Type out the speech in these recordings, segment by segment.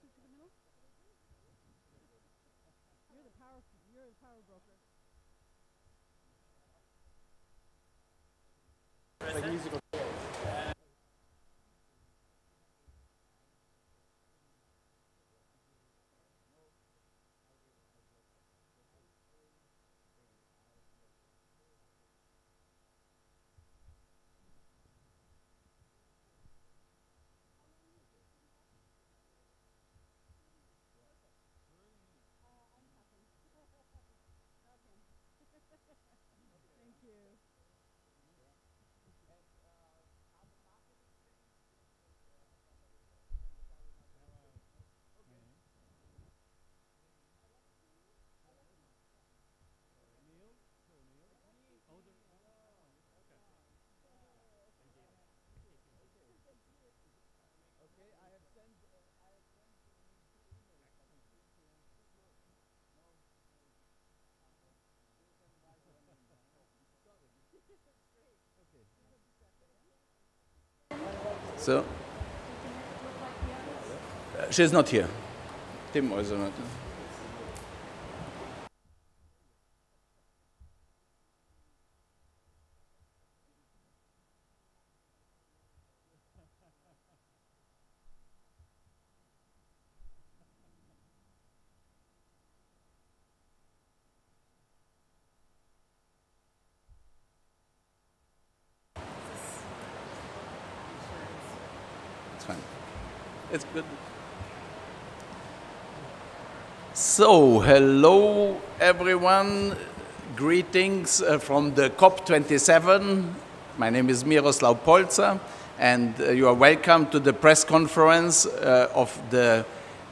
You're the power broker. Like musical. Thank you. So, she's not here. Tim also not. It's fine. It's good. So, hello everyone. Greetings from the COP27. My name is Miroslav Polzer, and you are welcome to the press conference of the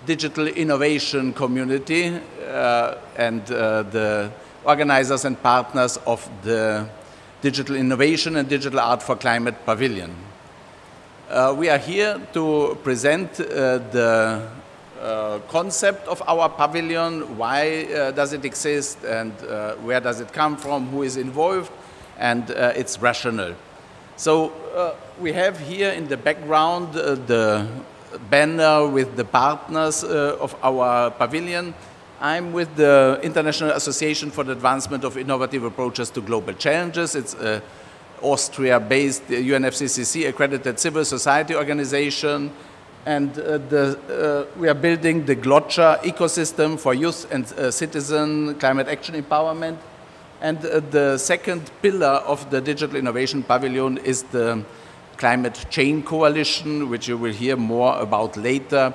digital innovation community and the organizers and partners of the Digital Innovation and Digital Art for Climate Pavilion. We are here to present the concept of our pavilion, why does it exist, and where does it come from, who is involved, and its rationale. So we have here in the background the banner with the partners of our pavilion. I'm with the International Association for the Advancement of Innovative Approaches to Global Challenges. It's a Austria-based UNFCCC accredited civil society organization, and we are building the Glotcha ecosystem for youth and citizen climate action empowerment. And the second pillar of the Digital Innovation Pavilion is the Climate Chain Coalition, which you will hear more about later.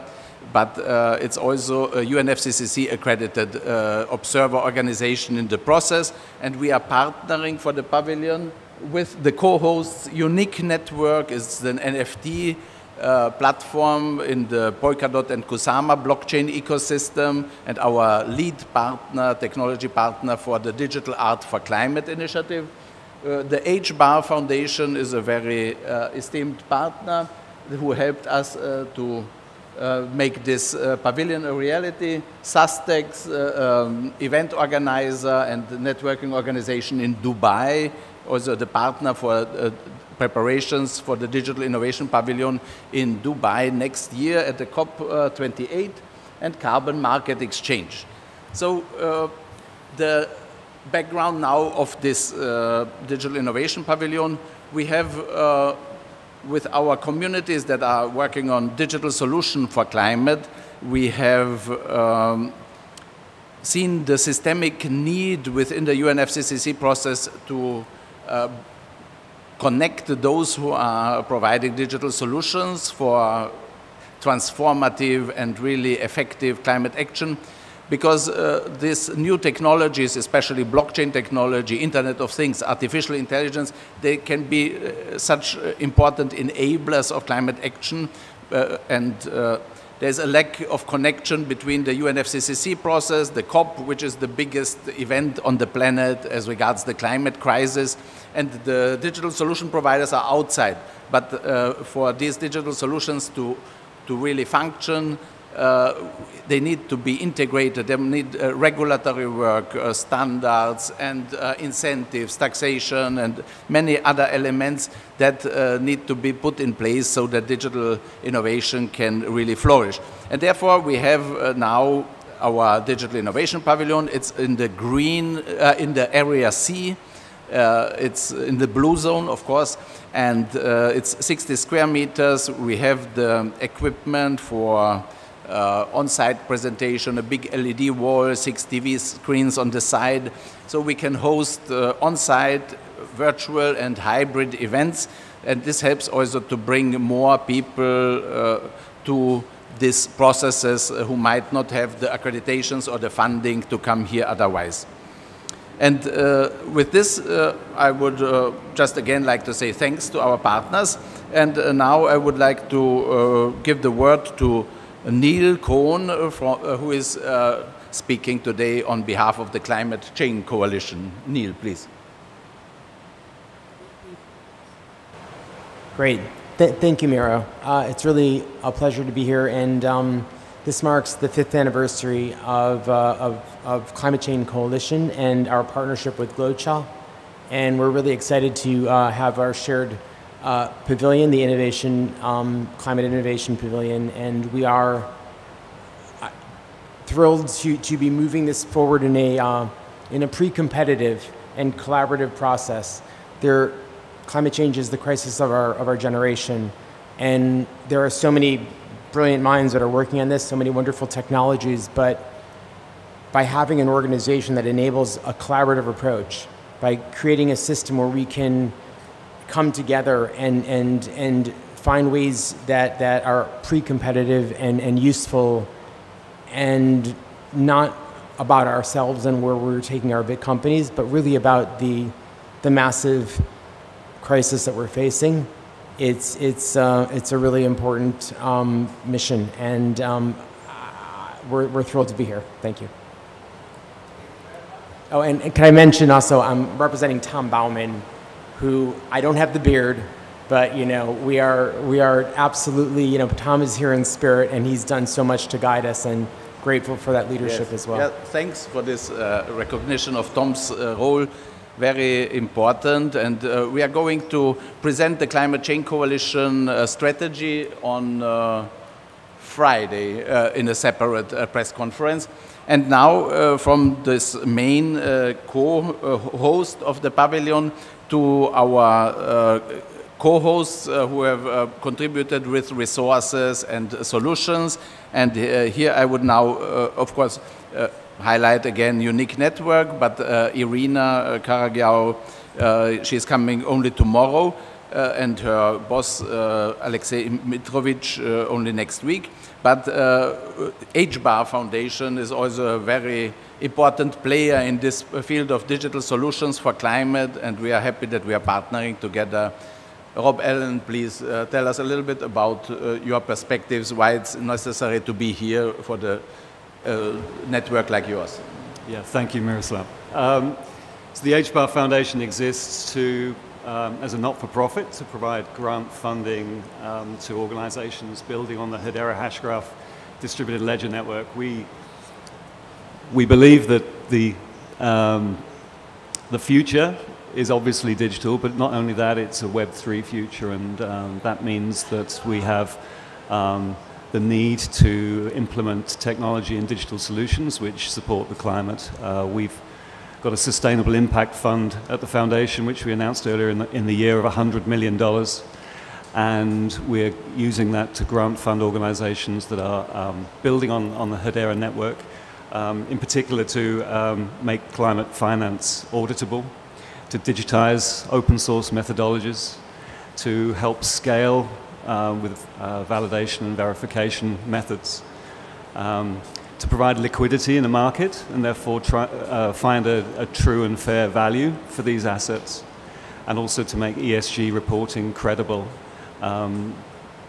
But it's also a UNFCCC accredited observer organization in the process, and we are partnering for the pavilion with the co-hosts. Unique Network is an NFT platform in the Polkadot and Kusama blockchain ecosystem, and our lead partner, technology partner for the Digital Art for Climate initiative. The H-Bar Foundation is a very esteemed partner who helped us to make this pavilion a reality. Sustex, event organizer and networking organization in Dubai, also the partner for preparations for the Digital Innovation Pavilion in Dubai next year at the COP28, and Carbon Market Exchange. So the background now of this Digital Innovation Pavilion, we have with our communities that are working on digital solution for climate, we have seen the systemic need within the UNFCCC process to connect those who are providing digital solutions for transformative and really effective climate action, because these new technologies, especially blockchain technology, Internet of Things, artificial intelligence, they can be such important enablers of climate action, and there's a lack of connection between the UNFCCC process, the COP, which is the biggest event on the planet as regards the climate crisis, and the digital solution providers are outside. But for these digital solutions to really function, they need to be integrated. They need regulatory work, standards, and incentives, taxation, and many other elements that need to be put in place so that digital innovation can really flourish. And therefore, we have now our Digital Innovation Pavilion. It's in the green, in the Area C. It's in the blue zone, of course, and it's 60 square meters. We have the equipment for on-site presentation, a big LED wall, 6 TV screens on the side, so we can host on-site, virtual and hybrid events, and this helps also to bring more people to these processes who might not have the accreditations or the funding to come here otherwise. And with this, I would just again like to say thanks to our partners. And now I would like to give the word to Neil Cohn, who is speaking today on behalf of the Climate Change Coalition. Neil, please. Great. Thank you, Miro. It's really a pleasure to be here, and this marks the 5th anniversary of Climate Change Coalition and our partnership with GloCha, and we're really excited to have our shared pavilion, the Climate Innovation Pavilion, and we are thrilled to be moving this forward in a pre-competitive and collaborative process. Climate change is the crisis of our generation, and there are so many brilliant minds that are working on this, so many wonderful technologies, but by having an organization that enables a collaborative approach, by creating a system where we can come together and find ways that are pre-competitive and useful, and not about ourselves and where we're taking our big companies, but really about the massive crisis that we're facing. It's a really important mission, and we're thrilled to be here. Thank you. Oh, and can I mention also, I'm representing Tom Bauman, who I don't have the beard, but you know we are absolutely, Tom is here in spirit, and he's done so much to guide us, and grateful for that leadership as well. Yeah, thanks for this recognition of Tom's role. Very important, and we are going to present the Climate Change Coalition strategy on Friday in a separate press conference. And now from this main co-host of the pavilion to our co-hosts who have contributed with resources and solutions. And here I would now, of course, highlight again Unique Network, but Irina Karagiao, she's coming only tomorrow, and her boss Alexei Mitrovich only next week. But HBAR Foundation is also a very important player in this field of digital solutions for climate, and we are happy that we are partnering together. Rob Allen, please tell us a little bit about your perspectives, why it's necessary to be here for the network like yours. Yeah, thank you, Miroslav. So the HBAR Foundation exists as a not-for-profit to provide grant funding to organizations building on the Hedera Hashgraph distributed ledger network. We believe that the future is obviously digital, but not only that, it's a Web3 future, and that means that we have the need to implement technology and digital solutions which support the climate. We've got a sustainable impact fund at the foundation, which we announced earlier in the year, of $100 million, and we're using that to grant fund organizations that are building on the Hedera network, in particular to make climate finance auditable, to digitize open source methodologies, to help scale with validation and verification methods, to provide liquidity in the market and therefore find a true and fair value for these assets, and also to make ESG reporting credible,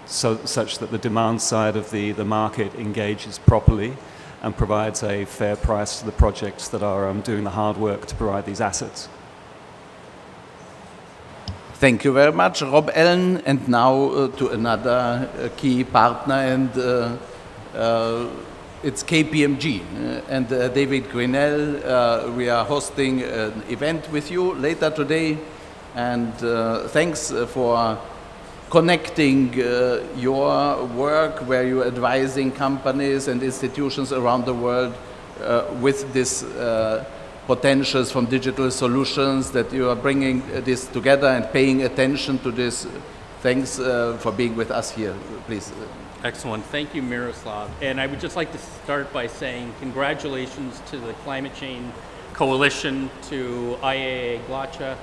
such that the demand side of the market engages properly and provides a fair price to the projects that are doing the hard work to provide these assets. Thank you very much, Rob Allen. And now to another key partner and it's KPMG. And David Grinnell, we are hosting an event with you later today. And thanks for connecting your work where you're advising companies and institutions around the world with this potentials from digital solutions, that you are bringing this together and paying attention to this. Thanks for being with us here, please. Excellent. Thank you, Miroslav. And I would just like to start by saying congratulations to the Climate Change Coalition, to IAAI GLACHA,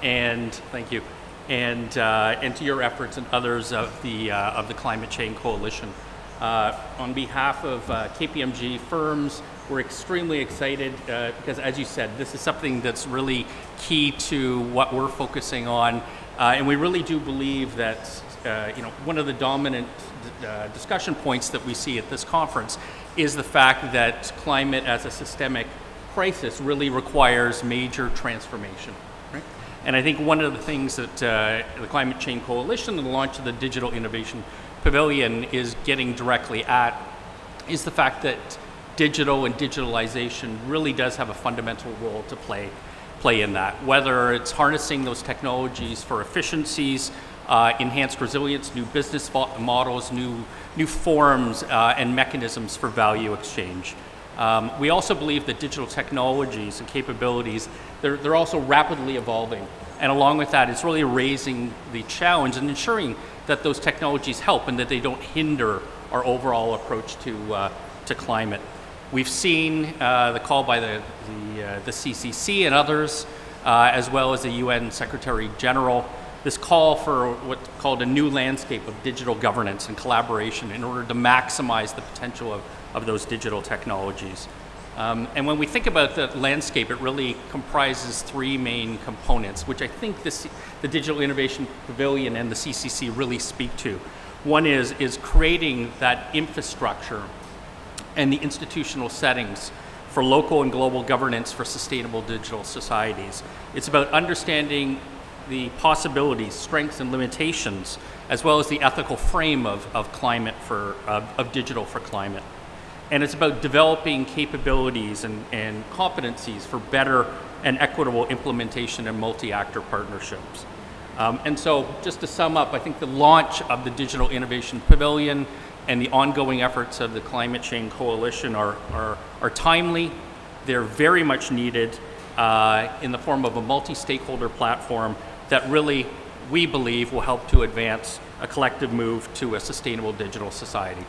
and thank you, and to your efforts and others of the Climate Change Coalition. On behalf of KPMG firms, we're extremely excited because, as you said, this is something that's really key to what we're focusing on, and we really do believe that one of the dominant discussion points that we see at this conference is the fact that climate as a systemic crisis really requires major transformation. Right? And I think one of the things that the Climate Change Coalition and the launch of the Digital Innovation Pavilion is getting directly at is the fact that digital and digitalization really does have a fundamental role to play in that, whether it's harnessing those technologies for efficiencies, enhanced resilience, new business models, new forms and mechanisms for value exchange. We also believe that digital technologies and capabilities, they're also rapidly evolving. And along with that, it's really raising the challenge and ensuring that those technologies help and that they don't hinder our overall approach to climate. We've seen the call by the CCC and others, as well as the UN Secretary General, this call for what's called a new landscape of digital governance and collaboration in order to maximize the potential of those digital technologies. And when we think about the landscape, it really comprises three main components, which I think the Digital Innovation Pavilion and the CCC really speak to. One is creating that infrastructure and the institutional settings for local and global governance for sustainable digital societies. It's about understanding the possibilities, strengths, and limitations, as well as the ethical frame of digital for climate. And it's about developing capabilities and competencies for better and equitable implementation and multi-actor partnerships. And so, just to sum up, I think the launch of the Digital Innovation Pavilion and the ongoing efforts of the Climate Change Coalition are timely. They're very much needed in the form of a multi-stakeholder platform that really, we believe, will help to advance a collective move to a sustainable digital society.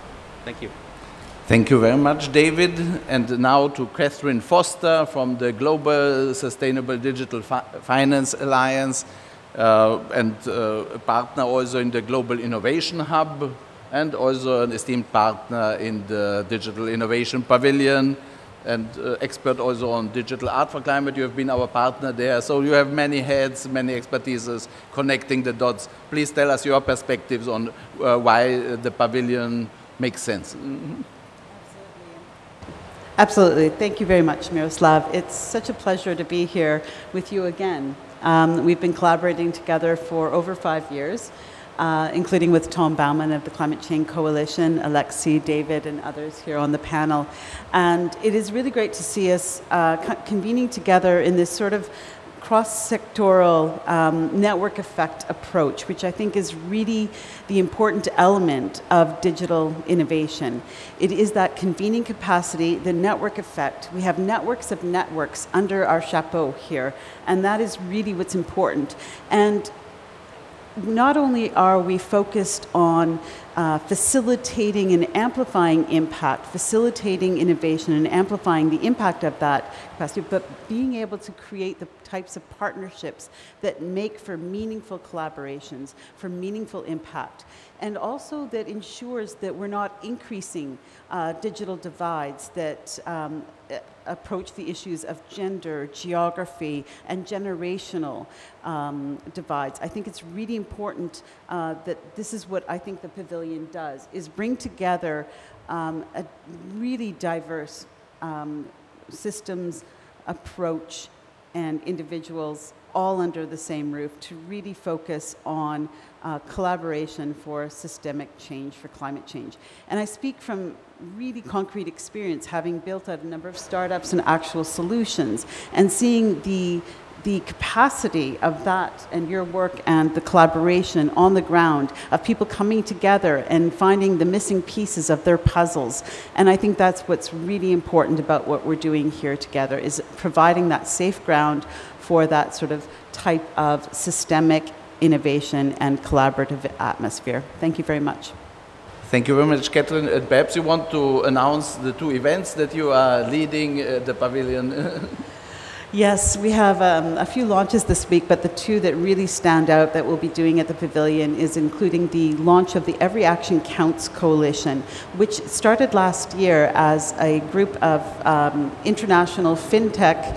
Thank you. Thank you very much, David. And now to Catherine Foster from the Global Sustainable Digital Finance Alliance and a partner also in the Global Innovation Hub and also an esteemed partner in the Digital Innovation Pavilion and expert also on digital art for climate. You have been our partner there, so you have many heads, many expertises connecting the dots. Please tell us your perspectives on why the pavilion makes sense. Mm-hmm. Absolutely. Thank you very much, Miroslav. It's such a pleasure to be here with you again. We've been collaborating together for over 5 years, including with Tom Baumann of the Climate Change Coalition, Alexei, David, and others here on the panel. And it is really great to see us convening together in this sort of cross-sectoral network effect approach, which I think is really the important element of digital innovation. It is that convening capacity, the network effect. We have networks of networks under our chapeau here, and that is really what's important. And not only are we focused on facilitating and amplifying impact, facilitating innovation and amplifying the impact of that capacity, but being able to create the types of partnerships that make for meaningful collaborations, for meaningful impact, and also that ensures that we're not increasing digital divides that approach the issues of gender, geography, and generational divides. I think it's really important that this is what I think the pavilion does, is bring together a really diverse systems, approach, and individuals all under the same roof to really focus on collaboration for systemic change, for climate change. And I speak from really concrete experience, having built out a number of startups and actual solutions, and seeing the capacity of that and your work and the collaboration on the ground of people coming together and finding the missing pieces of their puzzles. And I think that's what's really important about what we're doing here together, is providing that safe ground for that sort of type of systemic innovation and collaborative atmosphere. Thank you very much. Thank you very much, Catherine. Perhaps you want to announce the two events that you are leading the pavilion. Yes, we have a few launches this week, but the two that really stand out that we'll be doing at the pavilion is including the launch of the Every Action Counts Coalition, which started last year as a group of international fintech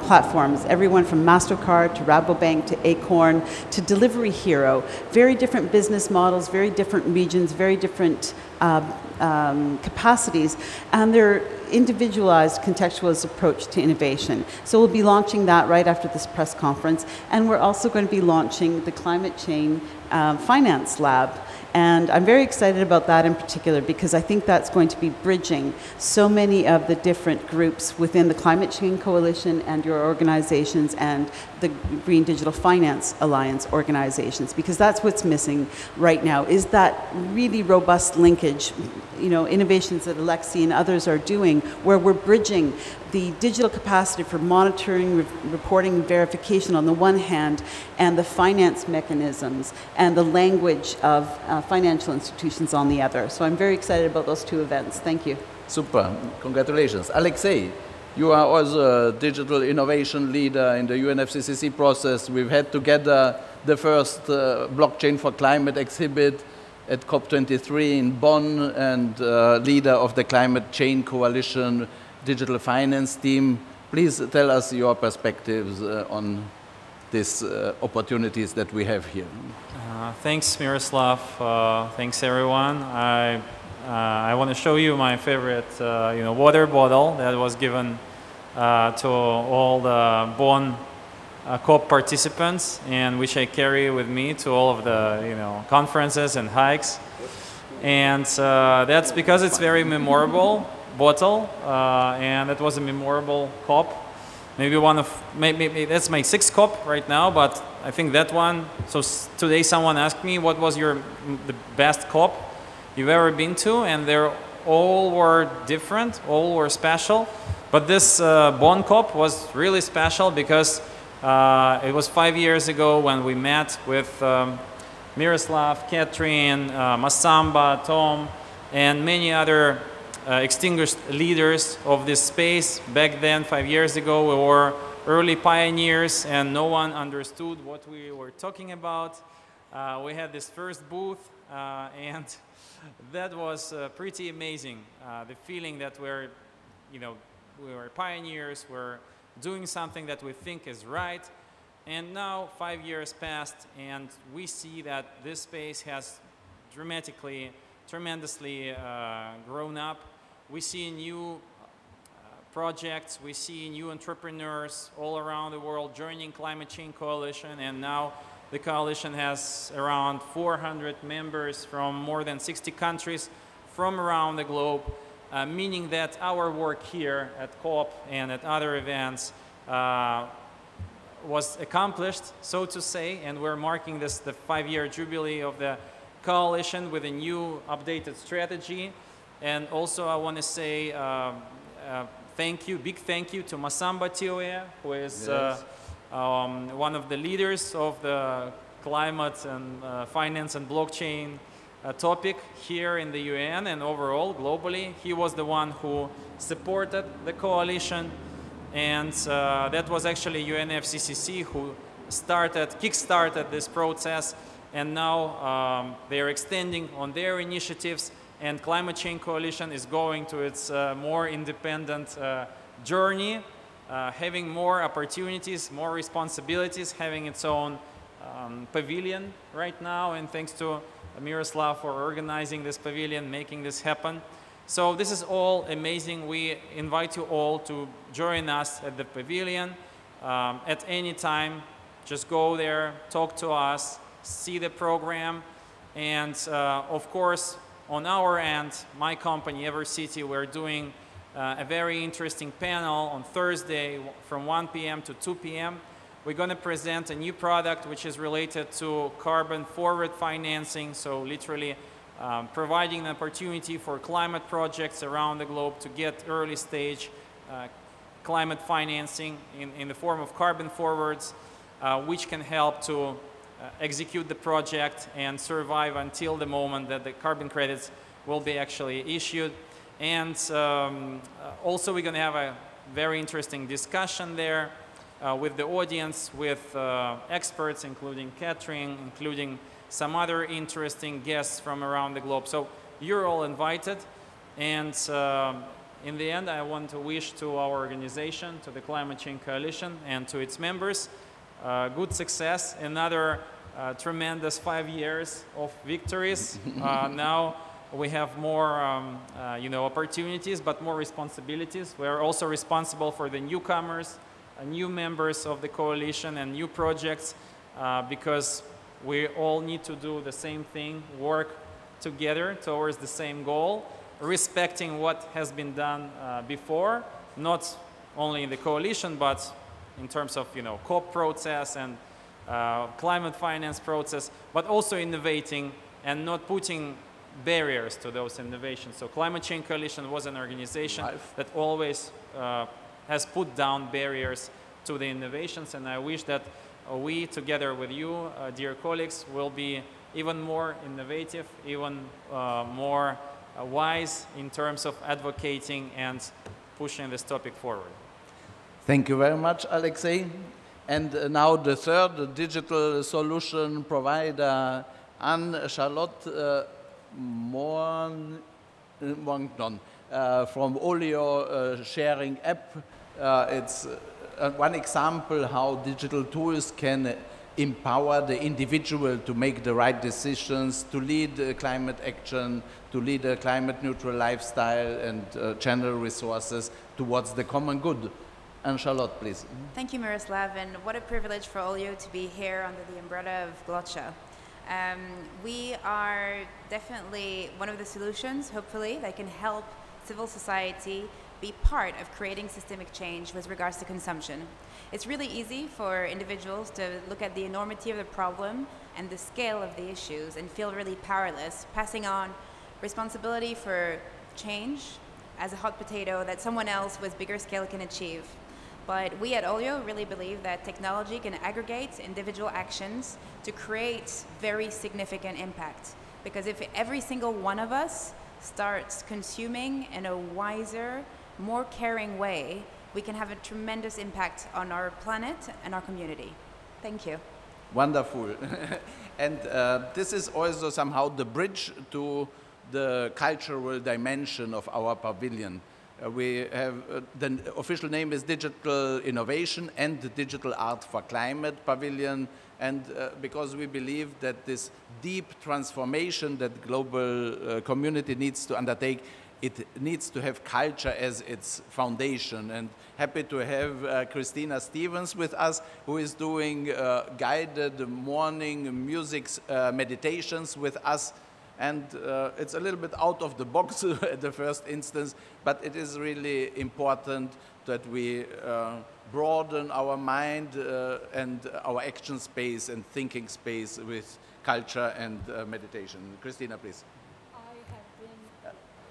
platforms, everyone from MasterCard to Rabobank to Acorn to Delivery Hero. Very different business models, very different regions, very different capacities, and their individualized, contextualized approach to innovation. So we'll be launching that right after this press conference, and we're also going to be launching the Climate Chain Finance Lab. And I'm very excited about that in particular because I think that's going to be bridging so many of the different groups within the Climate Change Coalition and your organizations and the Green Digital Finance Alliance organizations, because that's what's missing right now, is that really robust linkage, you know, innovations that Alexi and others are doing, where we're bridging the digital capacity for monitoring, reporting, verification on the one hand, and the finance mechanisms and the language of financial institutions on the other. So I'm very excited about those two events. Thank you. Super. Congratulations. Alexei, you are also a digital innovation leader in the UNFCCC process. We've had together the first Blockchain for Climate exhibit at COP23 in Bonn, and leader of the Climate Chain Coalition Digital Finance team. Please tell us your perspectives on these opportunities that we have here. Thanks, Miroslav. Thanks, everyone. I want to show you my favorite, water bottle that was given to all the Bonn COP participants, and which I carry with me to all of the, conferences and hikes. And that's because it's very memorable bottle, and it was a memorable COP. Maybe that's my 6th COP right now, but I think that one. So today someone asked me what was the best COP you've ever been to, and they all were different, all were special. But this Bonn COP was really special because it was 5 years ago when we met with Miroslav, Catherine, Masamba, Tom, and many other extinguished leaders of this space. Back then, 5 years ago, we were early pioneers and no one understood what we were talking about. We had this first booth and that was pretty amazing. The feeling that we were pioneers, we're doing something that we think is right. And now 5 years passed and we see that this space has tremendously grown up. We see new projects, we see new entrepreneurs all around the world joining Climate Change Coalition, and now the coalition has around 400 members from more than 60 countries from around the globe, meaning that our work here at COP and at other events was accomplished, so to say, and we're marking the 5-year jubilee of the coalition with a new updated strategy. And also I want to say big thank you to Masamba Tioe, who is one of the leaders of the climate and finance and blockchain topic here in the UN and overall globally. He was the one who supported the coalition, and that was actually UNFCCC who kick-started this process, and now they are extending on their initiatives, and Climate Change Coalition is going to its more independent journey, having more opportunities, more responsibilities, having its own pavilion right now, and thanks to Miroslav for organizing this pavilion, making this happen. So this is all amazing. We invite you all to join us at the pavilion at any time. Just go there, talk to us, see the program. And of course, on our end, my company, EverCity, we're doing a very interesting panel on Thursday from 1 p.m. to 2 p.m. We're going to present a new product which is related to carbon forward financing, so literally providing an opportunity for climate projects around the globe to get early stage climate financing in the form of carbon forwards, which can help to execute the project and survive until the moment that the carbon credits will be actually issued. And also we're going to have a very interesting discussion there with the audience, with experts, including Catherine, including some other interesting guests from around the globe. So you're all invited. And in the end, I want to wish to our organization, to the Climate Change Coalition, and to its members, good success. Another tremendous 5 years of victories. Now we have more opportunities, but more responsibilities. We are also responsible for the newcomers, new members of the coalition and new projects, because we all need to do the same thing, work together towards the same goal, respecting what has been done before, not only in the coalition, but in terms of COP process and climate finance process, but also innovating and not putting barriers to those innovations. So Climate Change Coalition was an organization that always has put down barriers to the innovations, and I wish that we, together with you, dear colleagues, will be even more innovative, even more wise in terms of advocating and pushing this topic forward. Thank you very much, Alexei. And now the third digital solution provider, Anne-Charlotte Morgnon from Olio Sharing App. It's one example how digital tools can empower the individual to make the right decisions, to lead climate action, to lead a climate neutral lifestyle and channel resources towards the common good. And Charlotte, please. Thank you, Miroslav, and what a privilege for Olio to be here under the umbrella of Glotcha. We are definitely one of the solutions, hopefully, that can help civil society be part of creating systemic change with regards to consumption. It's really easy for individuals to look at the enormity of the problem and the scale of the issues and feel really powerless, passing on responsibility for change as a hot potato that someone else with bigger scale can achieve. But we at Olio really believe that technology can aggregate individual actions to create very significant impact. Because if every single one of us starts consuming in a wiser, more caring way, we can have a tremendous impact on our planet and our community. Thank you. Wonderful. And this is also somehow the bridge to the cultural dimension of our pavilion. We have, the official name is Digital Innovation and the Digital Art for Climate Pavilion, and because we believe that this deep transformation that global community needs to undertake, it needs to have culture as its foundation. And happy to have Christina Stevens with us, who is doing guided morning music meditations with us. And it's a little bit out of the box at the first instance, but it is really important that we broaden our mind and our action space and thinking space with culture and meditation. Christina, please.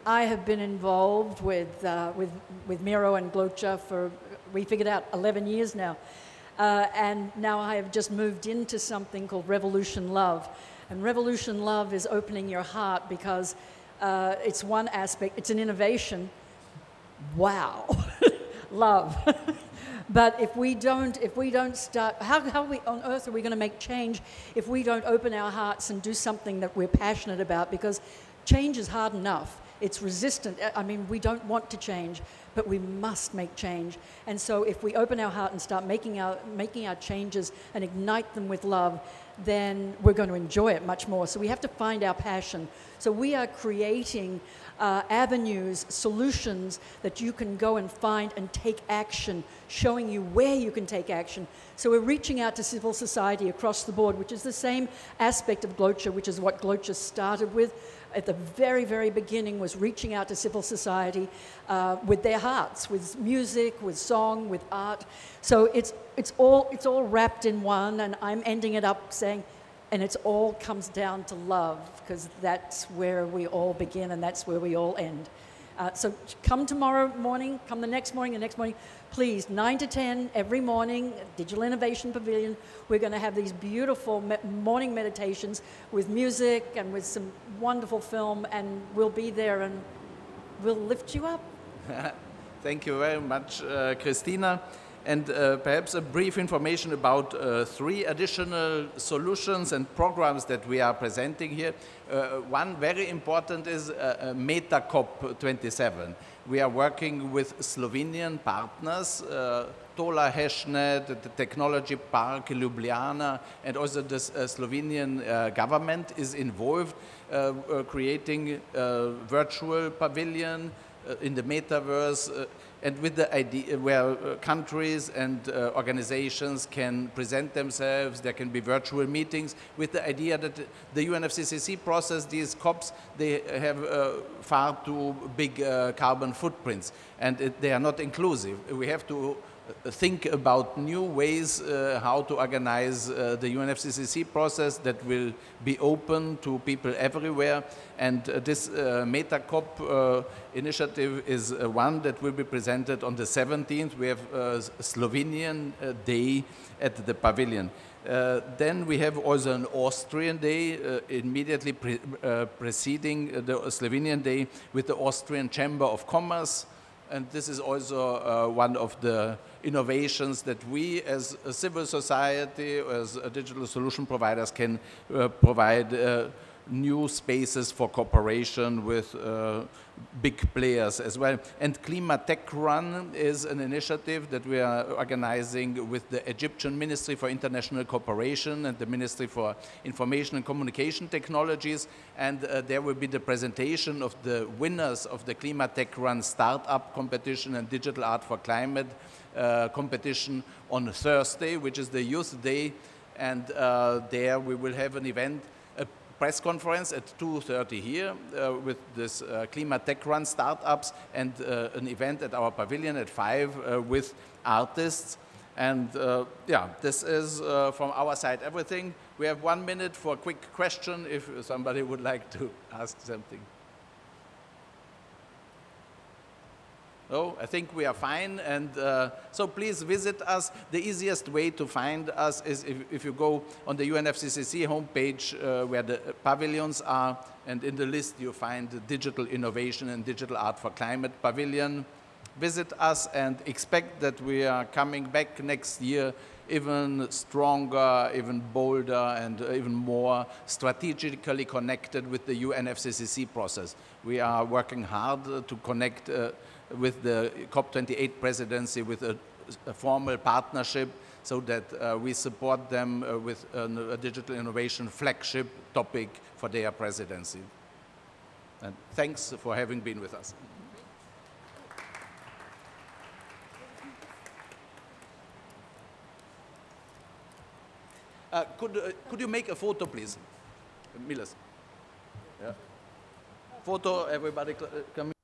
I have been involved with Miro and Glotcha for, we figured out, 11 years now. And now I have just moved into something called Revolution Love. And Revolution Love is opening your heart because it's one aspect, it's an innovation. Wow, love. But if we don't start, how on earth are we going to make change if we don't open our hearts and do something that we're passionate about? Because change is hard enough. It's resistant. I mean, we don't want to change, but we must make change. And so if we open our heart and start making our changes and ignite them with love, then we're going to enjoy it much more. So we have to find our passion. So we are creating avenues, solutions that you can go and find and take action, showing you where you can take action. So we're reaching out to civil society across the board, which is the same aspect of GLOCHA, which is what GLOCHA started with. At the very, very beginning was reaching out to civil society with their hearts, with music, with song, with art. So it's all wrapped in one, and I'm ending it up saying, and it all comes down to love, because that's where we all begin and that's where we all end. So come tomorrow morning, come the next morning, please, 9 to 10 every morning, Digital Innovation Pavilion. We're going to have these beautiful morning meditations with music and with some wonderful film, and we'll be there and we'll lift you up. Thank you very much, Christina. And perhaps a brief information about 3 additional solutions and programs that we are presenting here. One very important is MetaCop27. We are working with Slovenian partners, Tola Hashnet, the Technology Park Ljubljana, and also the Slovenian government is involved, creating a virtual pavilion in the metaverse, and with the idea where countries and organizations can present themselves, there can be virtual meetings, with the idea that the UNFCCC process, these COPs, they have far too big carbon footprints, and they are not inclusive. We have to think about new ways how to organize the UNFCCC process that will be open to people everywhere. And this MetaCop initiative is one that will be presented on the 17th. We have a Slovenian day at the pavilion. Then we have also an Austrian day immediately preceding the Slovenian day with the Austrian Chamber of Commerce. And this is also one of the innovations that we as a civil society, as a digital solution providers can provide new spaces for cooperation with big players as well. And Klimatech Run is an initiative that we are organizing with the Egyptian Ministry for International Cooperation and the Ministry for Information and Communication Technologies. And there will be the presentation of the winners of the Klimatech Run Startup Competition and Digital Art for Climate competition on Thursday, which is the Youth Day. And there we will have an event, press conference at 2:30 here with this Klimatech Run startups, and an event at our pavilion at 5 with artists. And yeah, this is from our side everything. We have 1 minute for a quick question if somebody would like to ask something. Oh, I think we are fine, and so please visit us. The easiest way to find us is if you go on the UNFCCC homepage where the pavilions are, and in the list you find the Digital Innovation and Digital Art for Climate Pavilion. Visit us and expect that we are coming back next year even stronger, even bolder, and even more strategically connected with the UNFCCC process. We are working hard to connect with the COP28 presidency with a formal partnership so that we support them with a digital innovation flagship topic for their presidency. And thanks for having been with us. Could you make a photo, please? Milas. Yeah. Photo, everybody come.